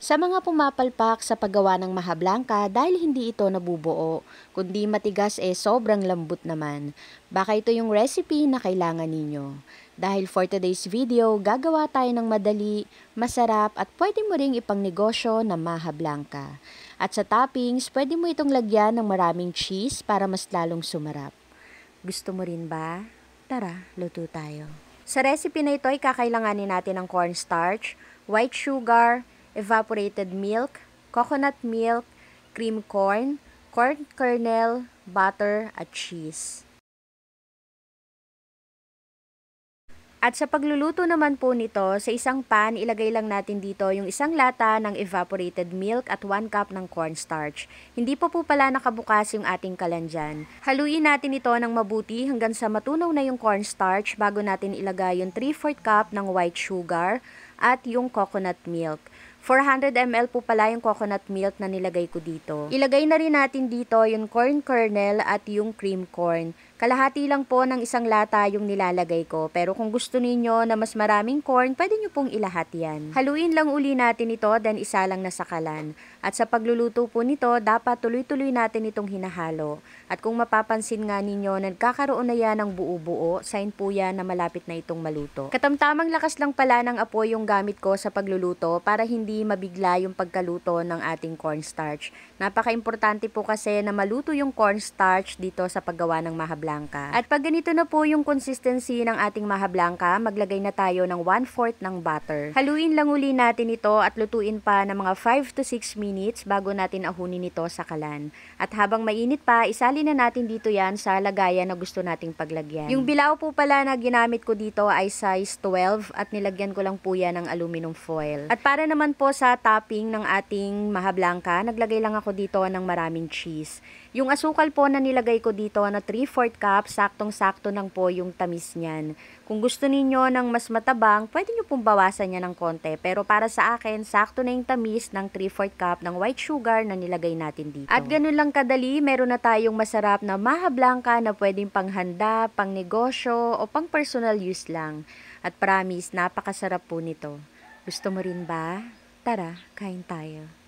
Sa mga pumapalpak sa paggawa ng maha blanca dahil hindi ito nabubuo, kundi matigas sobrang lambot naman. Baka ito yung recipe na kailangan ninyo. Dahil for today's video, gagawa tayo ng madali, masarap at pwede mo ring ipangnegosyo na maha blanca. At sa toppings, pwede mo itong lagyan ng maraming cheese para mas lalong sumarap. Gusto mo rin ba? Tara, luto tayo. Sa recipe na ito ay kakailanganin natin ng cornstarch, white sugar, evaporated milk, coconut milk, cream corn, corn kernel, butter, at cheese. At sa pagluluto naman po nito, sa isang pan, ilagay lang natin dito yung isang lata ng evaporated milk at 1 cup ng cornstarch. Hindi pa po pala nakabukas yung ating kalan dyan. Haluin natin ito ng mabuti hanggang sa matunaw na yung cornstarch bago natin ilagay yung 3/4 cup ng white sugar at yung coconut milk. 400 ml po pala yung coconut milk na nilagay ko dito. Ilagay na rin natin dito yung corn kernel at yung cream corn. Kalahati lang po ng isang lata yung nilalagay ko. Pero kung gusto niyo na mas maraming corn, pwede nyo pong ilahat yan. Haluin lang uli natin ito, then isa lang na sakalan. At sa pagluluto po nito, dapat tuloy-tuloy natin itong hinahalo. At kung mapapansin nga ninyo, nagkakaroon na yan ng buo-buo, sign po yan na malapit na itong maluto. Katamtamang lakas lang pala ng apoy yung gamit ko sa pagluluto para hindi mabigla yung pagkaluto ng ating cornstarch. Napaka-importante po kasi na maluto yung cornstarch dito sa paggawa ng maha blanca. At pag ganito na po yung consistency ng ating maha blanca, maglagay na tayo ng 1/4 ng butter. Haluin lang uli natin ito at lutuin pa ng mga 5 to 6 minutes bago natin ahunin ito sa kalan. At habang mainit pa, isali na natin dito yan sa lagayan na gusto nating paglagyan. Yung bilao po pala na ginamit ko dito ay size 12 at nilagyan ko lang po yan ng aluminum foil. At para naman po sa topping ng ating maha blanca, naglagay lang ako dito ng maraming cheese. Yung asukal po na nilagay ko dito na 3/4 cup, saktong-sakto lang po yung tamis niyan. Kung gusto ninyo ng mas matabang, pwede nyo pong bawasan niya ng konti. Pero para sa akin, sakto na yung tamis ng 3/4 cup ng white sugar na nilagay natin dito. At ganun lang kadali, meron na tayong masarap na maha blanca na pwedeng panghanda, pang negosyo, o pang personal use lang. At promise, napakasarap po nito. Gusto mo rin ba? Tara, kain tayo.